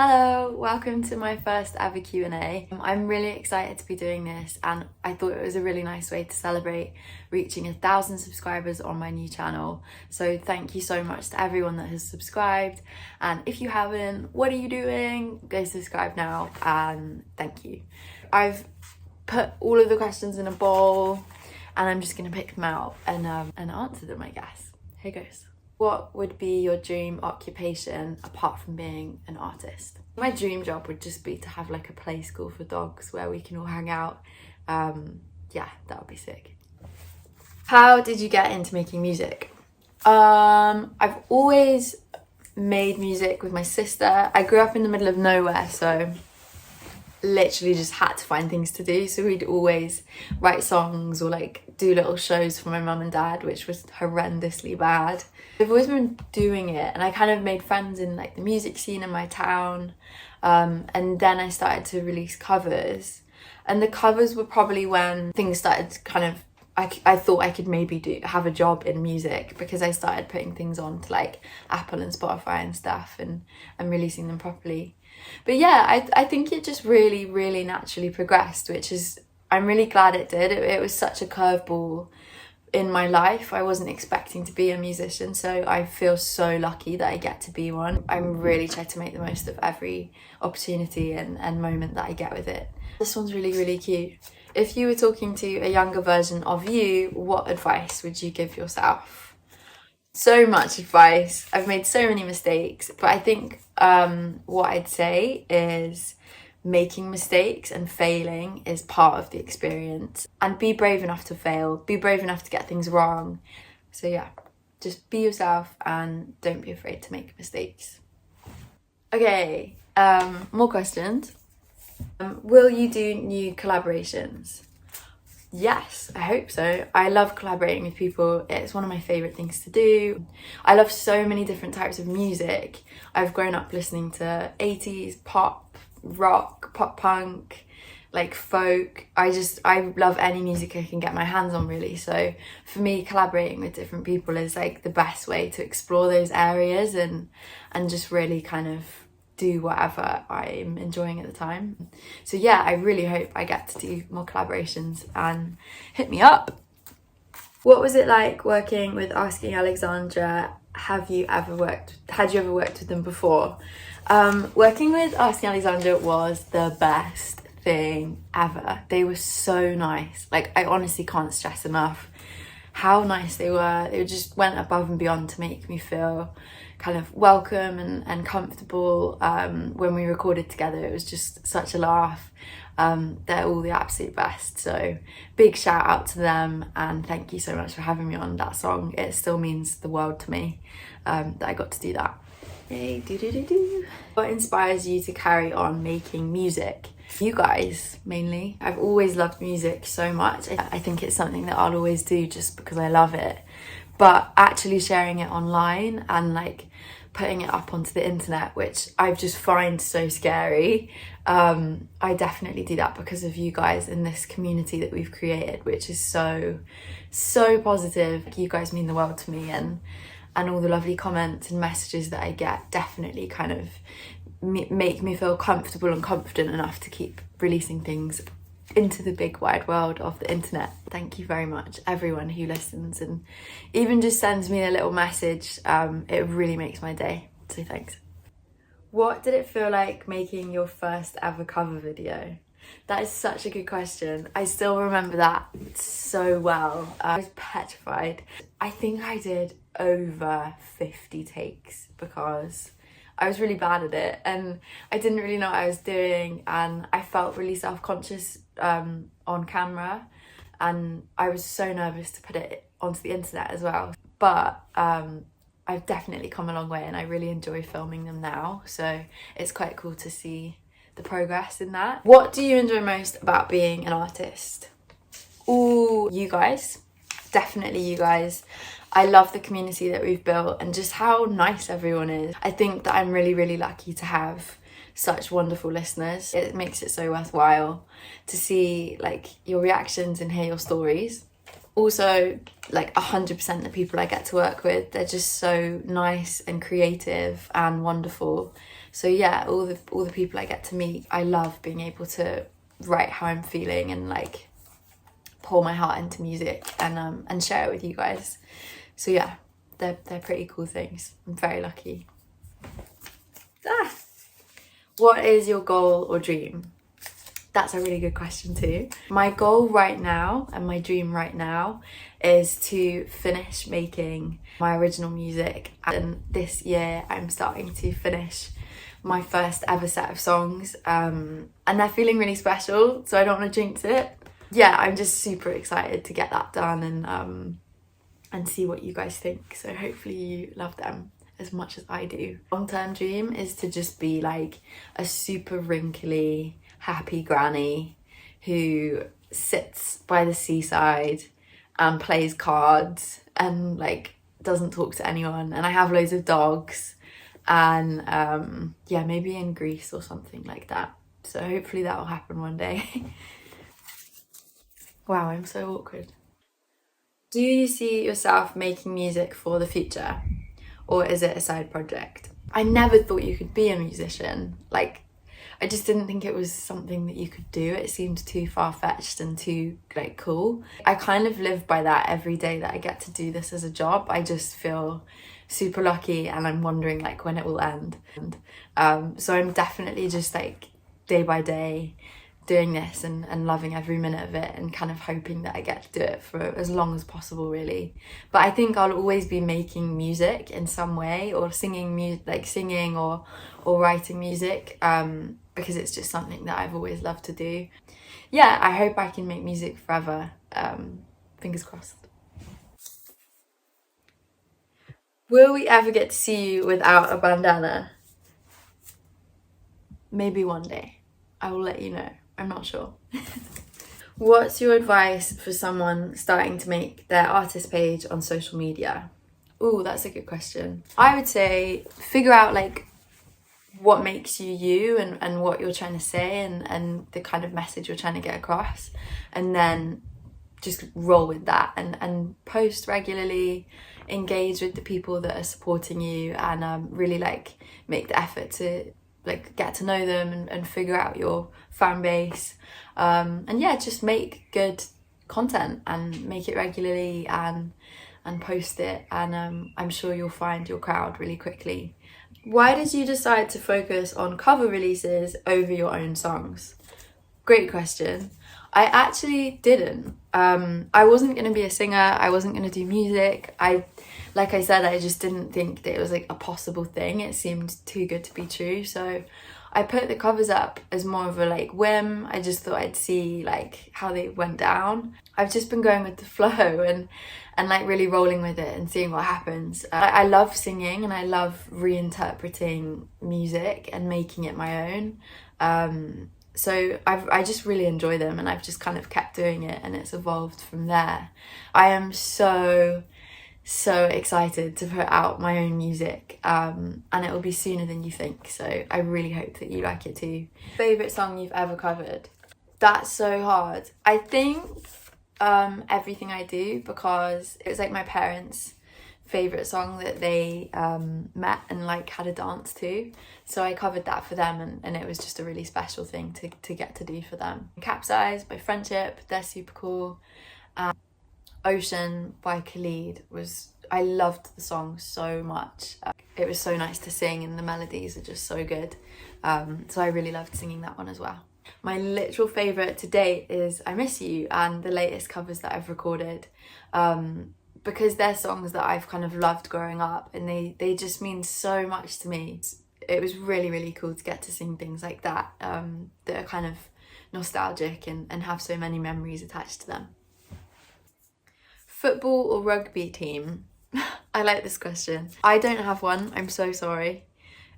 Hello, welcome to my first ever Q&A. I'm really excited to be doing this, and I thought it was a really nice way to celebrate reaching 1,000 subscribers on my new channel. So thank you so much to everyone that has subscribed, and if you haven't, what are you doing? Go subscribe now, and thank you. I've put all of the questions in a bowl and I'm just gonna pick them out and answer them, I guess. Here goes. What would be your dream occupation apart from being an artist? My dream job would just be to have like a play school for dogs where we can all hang out. Yeah, that would be sick. How did you get into making music? I've always made music with my sister. I grew up in the middle of nowhere, so literally just had to find things to do. So we'd always write songs or like do little shows for my mum and dad, which was horrendously bad. I've always been doing it, and I kind of made friends in like the music scene in my town, and then I started to release covers, and the covers were probably when things started to kind of I thought I could maybe have a job in music, because I started putting things on to like Apple and Spotify and stuff and releasing them properly. But yeah, I think it just really naturally progressed, which is, I'm really glad it did. It was such a curveball in my life. I wasn't expecting to be a musician, so I feel so lucky that I get to be one. I'm really trying to make the most of every opportunity and moment that I get with it. This one's really cute. If you were talking to a younger version of you, what advice would you give yourself? So much advice. I've made so many mistakes, but I think what I'd say is making mistakes and failing is part of the experience, and be brave enough to fail, be brave enough to get things wrong. So yeah, just be yourself and don't be afraid to make mistakes. Okay, more questions. Will you do new collaborations? Yes, I hope so. I love collaborating with people. It's one of my favourite things to do. I love so many different types of music. I've grown up listening to 80s pop, rock, pop punk, like folk. I love any music I can get my hands on, really. So for me, collaborating with different people is like the best way to explore those areas and just really kind of do whatever I'm enjoying at the time. So yeah, I really hope I get to do more collaborations, and hit me up. What was it like working with Asking Alexandra? Had you ever worked with them before? Working with Asking Alexandra was the best thing ever. They were so nice. Like, I honestly can't stress enough how nice they were. They just went above and beyond to make me feel kind of welcome and comfortable. When we recorded together, it was just such a laugh. They're all the absolute best, so big shout out to them, and thank you so much for having me on that song. It still means the world to me that I got to do that. Yay, do. What inspires you to carry on making music? You guys, mainly. I've always loved music so much. I think it's something that I'll always do just because I love it. But actually sharing it online and like putting it up onto the internet, which I just find so scary, I definitely do that because of you guys in this community that we've created, which is so positive. You guys mean the world to me, and all the lovely comments and messages that I get definitely kind of make me feel comfortable and confident enough to keep releasing things into the big wide world of the internet. Thank you very much, everyone who listens and even just sends me a little message. It really makes my day, so thanks. What did it feel like making your first ever cover video? That is such a good question. I still remember that so well. I was petrified. I think I did over 50 takes because I was really bad at it and I didn't really know what I was doing, and I felt really self-conscious on camera, and I was so nervous to put it onto the internet as well. But I've definitely come a long way and I really enjoy filming them now, so it's quite cool to see the progress in that. What do you enjoy most about being an artist? Ooh, you guys. Definitely you guys. I love the community that we've built and just how nice everyone is. I think that I'm really lucky to have such wonderful listeners. It makes it so worthwhile to see like your reactions and hear your stories. Also, like 100% the people I get to work with, they're just so nice and creative and wonderful. So yeah, all the people I get to meet, I love being able to write how I'm feeling and like pour my heart into music and share it with you guys. So yeah, they're pretty cool things. I'm very lucky. What is your goal or dream? That's a really good question too. My goal right now and my dream right now is to finish making my original music, and this year I'm starting to finish my first ever set of songs, and they're feeling really special, so I don't want to jinx it. Yeah, I'm just super excited to get that done and see what you guys think. So hopefully you love them as much as I do. Long-term dream is to just be like a super wrinkly, happy granny who sits by the seaside and plays cards and like doesn't talk to anyone, and I have loads of dogs, and yeah, maybe in Greece or something like that. So hopefully that will happen one day. Wow, I'm so awkward. Do you see yourself making music for the future, or is it a side project? I never thought you could be a musician. Like, I just didn't think it was something that you could do. It seemed too far-fetched and too like cool. I kind of live by that every day that I get to do this as a job. I just feel super lucky, and I'm wondering like when it will end. And so I'm definitely just like day by day doing this and loving every minute of it, and kind of hoping that I get to do it for as long as possible, really. But I think I'll always be making music in some way, or singing or writing music, because it's just something that I've always loved to do. Yeah, I hope I can make music forever. Fingers crossed. Will we ever get to see you without a bandana? Maybe one day. I will let you know. I'm not sure. What's your advice for someone starting to make their artist page on social media? Ooh, that's a good question. I would say figure out like what makes you you, and what you're trying to say, and the kind of message you're trying to get across, and then just roll with that and post regularly, engage with the people that are supporting you, and really like make the effort to like get to know them and figure out your fan base, and yeah, just make good content and make it regularly and post it, and I'm sure you'll find your crowd really quickly. Why did you decide to focus on cover releases over your own songs? Great question. I actually didn't. I wasn't going to be a singer. I wasn't going to do music. Like I said, I just didn't think that it was like a possible thing. It seemed too good to be true. So I put the covers up as more of a like whim. I just thought I'd see like how they went down. I've just been going with the flow and like really rolling with it and seeing what happens. I love singing, and I love reinterpreting music and making it my own. So I just really enjoy them, and I've just kind of kept doing it, and it's evolved from there. I am so excited to put out my own music, and it will be sooner than you think, so I really hope that you like it too. Favourite song you've ever covered? That's so hard. I think Everything I Do, because it was like my parents' favourite song that they met and like had a dance to, so I covered that for them, and it was just a really special thing to get to do for them. Capsize by Friendship, they're super cool. Ocean by Khalid I loved the song so much. It was so nice to sing, and the melodies are just so good, so I really loved singing that one as well. My literal favourite to date is I Miss You and the latest covers that I've recorded, because they're songs that I've kind of loved growing up, and they just mean so much to me. It was really, really cool to get to sing things like that, that are kind of nostalgic and have so many memories attached to them. Football or rugby team? I like this question. I don't have one, I'm so sorry.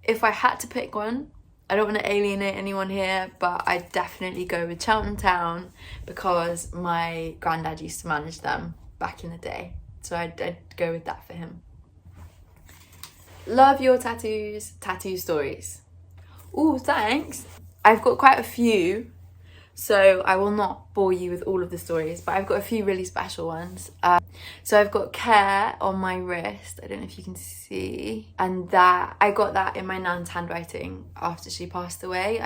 If I had to pick one, I don't want to alienate anyone here, but I'd definitely go with Cheltenham Town, because my granddad used to manage them back in the day. So I'd go with that for him. Love your tattoos, tattoo stories. Ooh, thanks. I've got quite a few. So I will not bore you with all of the stories, but I've got a few really special ones. So I've got Care on my wrist. I don't know if you can see. And that I got that in my nan's handwriting after she passed away.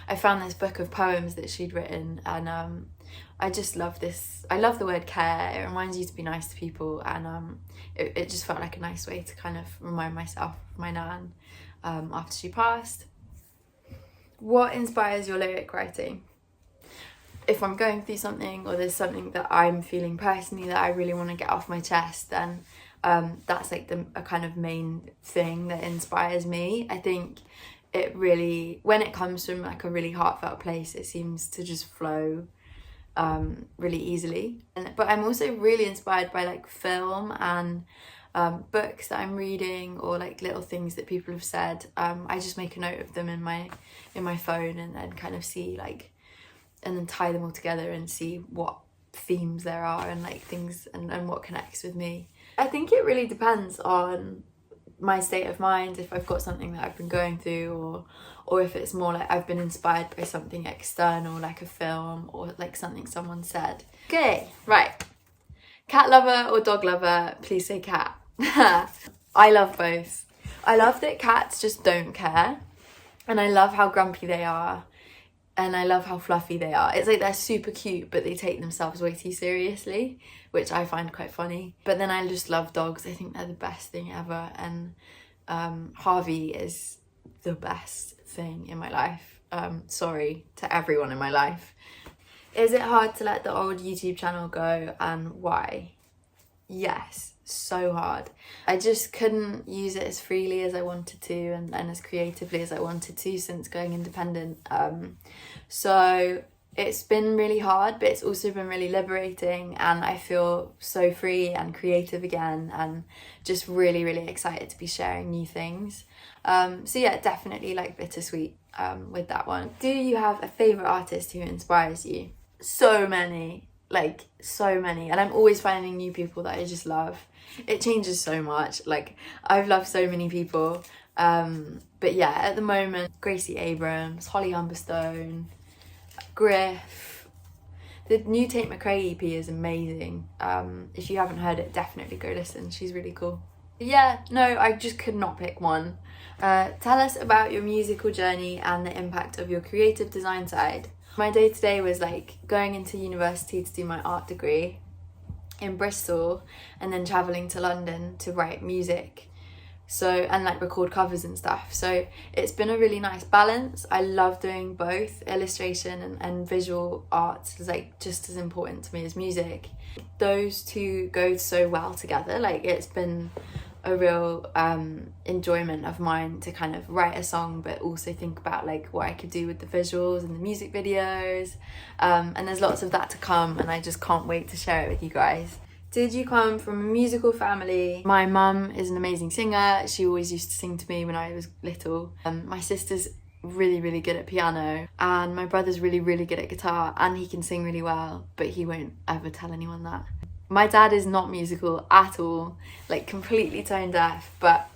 I found this book of poems that she'd written, and I just love this. I love the word care. It reminds you to be nice to people, and it just felt like a nice way to kind of remind myself of my nan after she passed. What inspires your lyric writing? If I'm going through something, or there's something that I'm feeling personally that I really want to get off my chest, then that's like a kind of main thing that inspires me. I think it really, when it comes from like a really heartfelt place, it seems to just flow really easily. But I'm also really inspired by like film and books that I'm reading, or like little things that people have said. I just make a note of them in my phone, and then kind of see like, and then tie them all together and see what themes there are, and like things, and what connects with me. I think it really depends on my state of mind, if I've got something that I've been going through, or if it's more like I've been inspired by something external, like a film, or like something someone said. Okay, right. Cat lover or dog lover? Please say cat. I love both. I love that cats just don't care, and I love how grumpy they are, and I love how fluffy they are. It's like they're super cute, but they take themselves way too seriously, which I find quite funny. But then I just love dogs. I think they're the best thing ever, and Harvey is the best thing in my life. Sorry to everyone in my life. Is it hard to let the old YouTube channel go, and why? Yes, so hard. I just couldn't use it as freely as I wanted to, and as creatively as I wanted to since going independent. So it's been really hard, but it's also been really liberating, and I feel so free and creative again, and just really, really excited to be sharing new things. So yeah, definitely like bittersweet with that one. Do you have a favourite artist who inspires you? So many. Like so many, and I'm always finding new people that I just love. It changes so much. Like I've loved so many people, but yeah, at the moment, Gracie Abrams, Holly Humberstone, Griff. The new Tate McRae EP is amazing. If you haven't heard it, definitely go listen. She's really cool. Yeah, no, I just could not pick one. Tell us about your musical journey and the impact of your creative design side. My day-to-day was like going into university to do my art degree in Bristol, and then travelling to London to write music, so, and like record covers and stuff. So it's been a really nice balance. I love doing both. Illustration and visual art is like just as important to me as music. Those two go so well together. Like it's been a real enjoyment of mine to kind of write a song, but also think about like what I could do with the visuals and the music videos, and there's lots of that to come, and I just can't wait to share it with you guys. Did you come from a musical family? My mum is an amazing singer. She always used to sing to me when I was little. My sister's really, really good at piano, and my brother's really, really good at guitar, and he can sing really well, but he won't ever tell anyone that. My dad is not musical at all, like completely tone deaf, but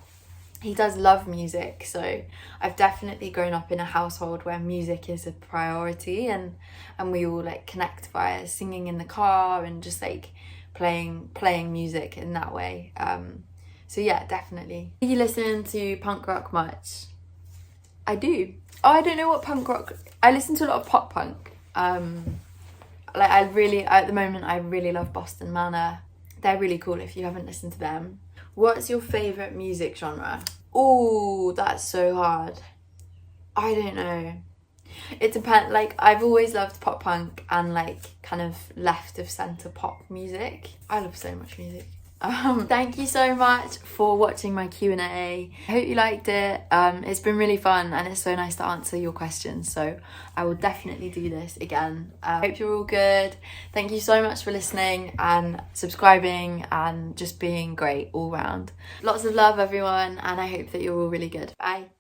he does love music. So I've definitely grown up in a household where music is a priority, and we all like connect via singing in the car and just like playing music in that way. So yeah, definitely. Do you listen to punk rock much? I do. Oh, I don't know what punk rock. I listen to a lot of pop punk. Like at the moment I really love Boston Manor. They're really cool if you haven't listened to them. What's your favourite music genre? Oh, that's so hard. I don't know. It depends. Like I've always loved pop punk and like kind of left of centre pop music. I love so much music. Thank you so much for watching my Q&A. I hope you liked it. It's been really fun, and it's so nice to answer your questions, so I will definitely do this again. I hope you're all good. Thank you so much for listening and subscribing and just being great all round. Lots of love everyone, and I hope that you're all really good. Bye.